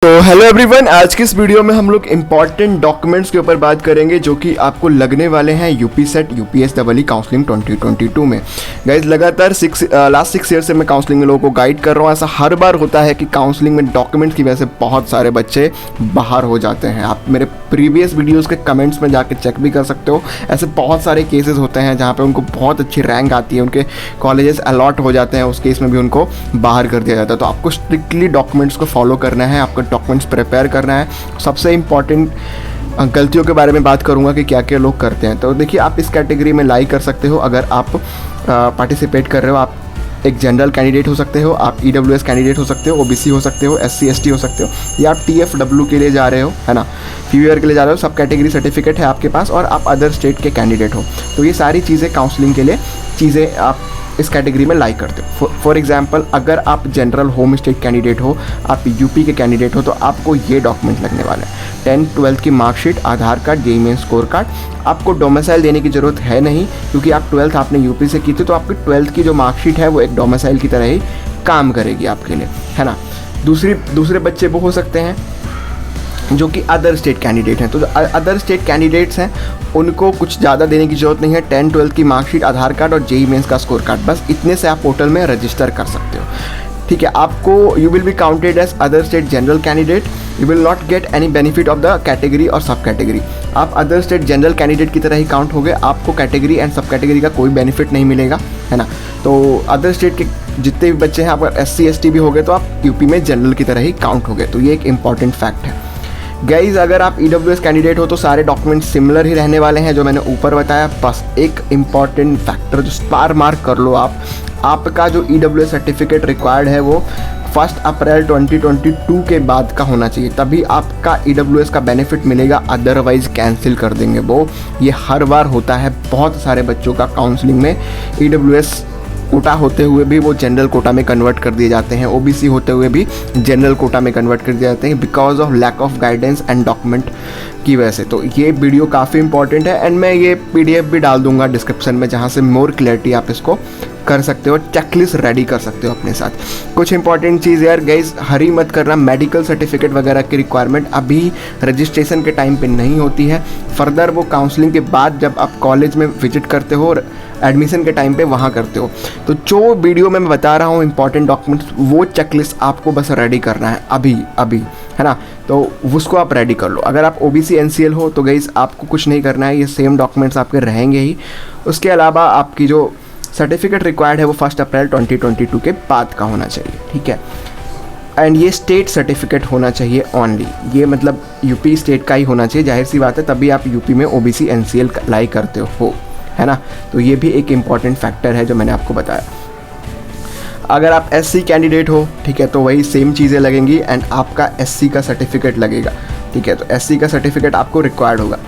तो hello everyone, आज की इस वीडियो में हम लोग इम्पॉर्टेंट डॉक्यूमेंट्स के ऊपर बात करेंगे जो कि आपको लगने वाले हैं यूपी सेट यूपीएसडब्ल्यूई काउंसलिंग 2022 में। गाइज लगातार लास्ट 6 ईयर से मैं काउंसलिंग में लोगों को गाइड कर रहा हूँ। ऐसा हर बार होता है कि काउंसलिंग में डॉक्यूमेंट्स की वजह से बहुत सारे बच्चे बाहर हो जाते हैं। आप मेरे प्रीवियस वीडियोज़ के कमेंट्स में जाके चेक भी कर सकते हो। ऐसे बहुत सारे केसेस होते हैं जहाँ पर उनको बहुत अच्छी रैंक आती है, उनके कॉलेजेस अलॉट हो जाते हैं, उस केस में भी उनको बाहर कर दिया जाता है। तो आपको स्ट्रिक्टली डॉक्यूमेंट्स को फॉलो करना है, आपका डॉक्यूमेंट्स प्रिपेयर करना है। सबसे इम्पॉर्टेंट गलतियों के बारे में बात करूंगा कि क्या क्या लोग करते हैं। तो देखिए, आप इस कैटेगरी में लाई कर सकते हो अगर आप पार्टिसिपेट कर रहे हो। आप एक जनरल कैंडिडेट हो सकते हो, आप ईडब्ल्यूएस कैंडिडेट हो सकते हो, ओबीसी हो सकते हो, एससी एसटी हो सकते हो, या आप टीएफडब्ल्यू के लिए जा रहे हो, है ना, फीवर के लिए जा रहे हो। सब कैटेगरी सर्टिफिकेट है आपके पास और आप अदर स्टेट के कैंडिडेट हो। तो ये सारी चीज़ें काउंसलिंग के लिए चीज़ें आप इस कैटेगरी में लाई करते हो। फॉर एग्जांपल, अगर आप जनरल होम स्टेट कैंडिडेट हो, आप यूपी के कैंडिडेट हो, तो आपको ये डॉक्यूमेंट लगने वाले हैं। 10th 12th की marksheet, Aadhaar card, JEE Main score card. आपको डोमिसाइल देने की ज़रूरत है नहीं, क्योंकि आप 12th आपने यूपी से की थी, तो आपकी 12th की जो मार्कशीट है वो एक डोमिसाइल की तरह ही काम करेगी आपके लिए, है ना। दूसरे बच्चे वो हो सकते हैं जो कि अदर स्टेट कैंडिडेट हैं। तो जो अदर स्टेट कैंडिडेट्स हैं उनको कुछ ज़्यादा देने की ज़रूरत नहीं है। 10th 12th की मार्कशीट, आधार कार्ड और जेईई मेंस का स्कोर कार्ड, बस इतने से आप पोर्टल में रजिस्टर कर सकते हो। ठीक है, आपको you will be counted as other state general candidate. You will not get any benefit of the category और सब कैटेगरी। आप अदर स्टेट जनरल कैंडिडेट की तरह ही काउंट हो गए, आपको कैटेगरी एंड सब कैटेगरी का कोई बेनिफिट नहीं मिलेगा, है ना। तो अदर स्टेट के जितने भी बच्चे हैं, अगर एससी एसटी भी हो गए तो आप यूपी में जनरल की तरह ही काउंट हो गए। तो ये एक इंपॉर्टेंट फैक्ट है। गाइज, अगर आप ईडब्ल्यूएस कैंडिडेट हो तो सारे डॉक्यूमेंट सिमिलर ही रहने वाले हैं जो मैंने ऊपर बताया। बस एक इम्पॉर्टेंट फैक्टर जो स्टार मार्क कर लो आप, आपका जो ईडब्ल्यूएस सर्टिफिकेट रिक्वायर्ड है वो 1 अप्रैल 2022 के बाद का होना चाहिए, तभी आपका ईडब्ल्यूएस का बेनिफिट मिलेगा। अदरवाइज कैंसिल कर देंगे वो। ये हर बार होता है, बहुत सारे बच्चों का काउंसलिंग में ईडब्ल्यूएस कोटा होते हुए भी वो जनरल कोटा में कन्वर्ट कर दिए जाते हैं, ओबीसी होते हुए भी जनरल कोटा में कन्वर्ट कर दिए जाते हैं, because of lack of guidance and document की वजह से। तो ये वीडियो काफ़ी इंपॉर्टेंट है एंड मैं ये पीडीएफ भी डाल दूंगा डिस्क्रिप्शन में, जहाँ से मोर क्लैरिटी आप इसको कर सकते हो, चेकलिस्ट रेडी कर सकते हो अपने साथ। कुछ इंपॉर्टेंट चीज़ यार गाइज, हरी मत करना, मेडिकल सर्टिफिकेट वगैरह की रिक्वायरमेंट अभी रजिस्ट्रेशन के टाइम पे नहीं होती है। फर्दर वो काउंसलिंग के बाद जब आप कॉलेज में विजिट करते हो और एडमिशन के टाइम पे वहाँ करते हो। तो जो वीडियो में मैं बता रहा हूँ इंपॉर्टेंट डॉक्यूमेंट्स, वो चेकलिस्ट आपको बस रेडी करना है अभी, है ना। तो उसको आप रेडी कर लो। अगर आप ओबीसी एनसीएल हो तो गाइज आपको कुछ नहीं करना है, ये सेम डॉक्यूमेंट्स आपके रहेंगे ही। उसके अलावा आपकी जो सर्टिफिकेट रिक्वायर्ड है वो 1 अप्रैल 2022 के बाद का होना चाहिए, ठीक है। एंड ये स्टेट सर्टिफिकेट होना चाहिए ओनली, ये मतलब यूपी स्टेट का ही होना चाहिए। जाहिर सी बात है, तभी आप यूपी में ओबीसी एनसीएल लाई करते हो, है ना। तो ये भी एक इम्पॉर्टेंट फैक्टर है जो मैंने आपको बताया। अगर आप एससी कैंडिडेट हो, ठीक है, तो वही सेम चीज़ें लगेंगी एंड आपका एससी का सर्टिफिकेट लगेगा, ठीक है। तो एससी का सर्टिफिकेट आपको रिक्वायर्ड होगा।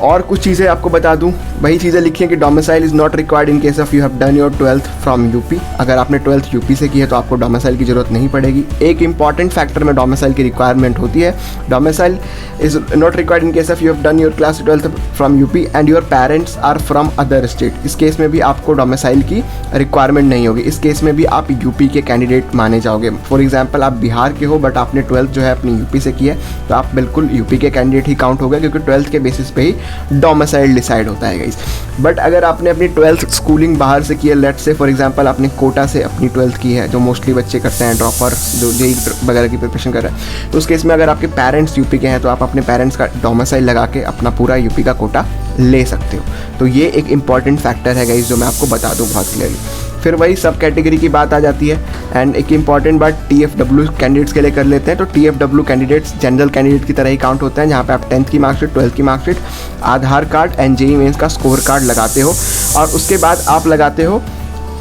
और कुछ चीज़ें आपको बता दूं, वही चीज़ें लिखी हैं कि domicile is not required in case of you have done your 12th from UP. अगर आपने 12th यूपी से की है तो आपको डोमिसाइल की ज़रूरत नहीं पड़ेगी। एक इंपॉर्टेंट फैक्टर में डोमिसाइल की रिक्वायरमेंट होती है, domicile is not required in case of you have done your class 12th from UP and your parents are from other state. इस केस में भी आपको डोमिसाइल की रिक्वायरमेंट नहीं होगी। इस केस में भी आप यूपी के कैंडिडेट माने जाओगे। फॉर एग्जाम्पल, आप बिहार के हो बट आपने 12th जो है अपनी यूपी से की है, तो आप बिल्कुल यूपी के कैंडिडेट ही काउंट हो गए, क्योंकि 12th के बेसिस पे ही डोमिसाइल डिसाइड होता है गाइस। बट अगर आपने अपनी 12th स्कूलिंग बाहर से की है, लेट्स से फॉर एग्जांपल आपने कोटा से अपनी 12th की है, जो मोस्टली बच्चे करते हैं, ड्रॉपर जो जेईई वगैरह की प्रिपरेशन कर रहे हैं, तो उस केस में अगर आपके पेरेंट्स यूपी के हैं तो आप अपने पेरेंट्स का डोमिसाइल लगा के अपना पूरा यूपी का कोटा ले सकते हो। तो ये एक इंपॉर्टेंट फैक्टर है गाइस जो मैं आपको बता दूँ बहुत क्लियरली। फिर वही सब कैटेगरी की बात आ जाती है एंड एक इंपॉर्टेंट बात टीएफडब्ल्यू कैंडिडेट्स के लिए कर लेते हैं। तो टीएफडब्ल्यू कैंडिडेट्स जनरल कैंडिडेट की तरह ही काउंट होते हैं, जहाँ पे आप 10th की मार्कशीट, 12th की marksheet, Aadhaar card and JEE Mains का स्कोर कार्ड लगाते हो। और उसके बाद आप लगाते हो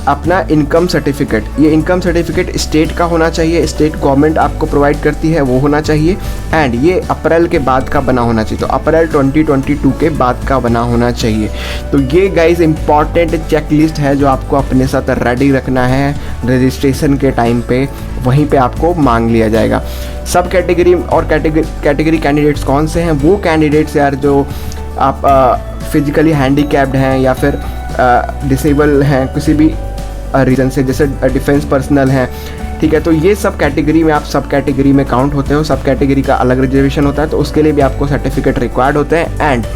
अपना इनकम सर्टिफिकेट। ये इनकम सर्टिफिकेट स्टेट का होना चाहिए, स्टेट गवर्नमेंट आपको प्रोवाइड करती है, वो होना चाहिए। एंड ये अप्रैल के बाद का बना होना चाहिए, तो अप्रैल 2022 के बाद का बना होना चाहिए। तो ये गाइस इंपॉर्टेंट चेकलिस्ट है जो आपको अपने साथ रेडी रखना है। रजिस्ट्रेशन के टाइम पे वहीं पे आपको मांग लिया जाएगा। सब कैटेगरी और कैटेगरी कैंडिडेट्स कौन से हैं? वो कैंडिडेट्स यार जो आप फिजिकली हैंडीकैप्ड हैं या फिर डिसेबल हैं किसी भी रीज़न से, जैसे डिफेंस पर्सनल हैं, ठीक है। तो ये सब कैटेगरी में आप सब कैटेगरी में काउंट होते हो, सब कैटेगरी का अलग रिजर्वेशन होता है, तो उसके लिए भी आपको सर्टिफिकेट रिक्वायर्ड होते हैं। एंड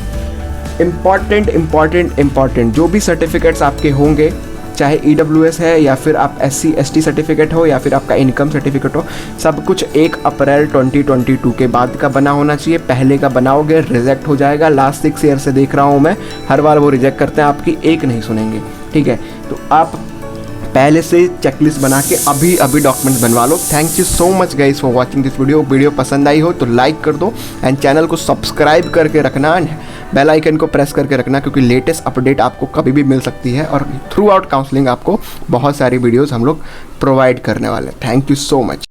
इम्पॉर्टेंट जो भी सर्टिफिकेट्स आपके होंगे, चाहे EWS है या फिर आप SC/ST सर्टिफिकेट हो या फिर आपका इनकम सर्टिफिकेट हो, सब कुछ 1 अप्रैल 2022 के बाद का बना होना चाहिए। पहले का बनाओगे रिजेक्ट हो जाएगा। लास्ट 6 ईयर से देख रहा हूँ मैं, हर बार वो रिजेक्ट करते हैं, आपकी एक नहीं सुनेंगे, ठीक है। तो आप पहले से चेकलिस्ट बना के अभी डॉक्यूमेंट्स बनवा लो। Thank you so much guys for watching this video पसंद आई हो तो लाइक कर दो एंड चैनल को सब्सक्राइब करके रखना एंड बेल आइकन को प्रेस करके रखना, क्योंकि लेटेस्ट अपडेट आपको कभी भी मिल सकती है और थ्रू आउट काउंसलिंग आपको बहुत सारी वीडियोस हम लोग प्रोवाइड करने वाले हैं। Thank you so much.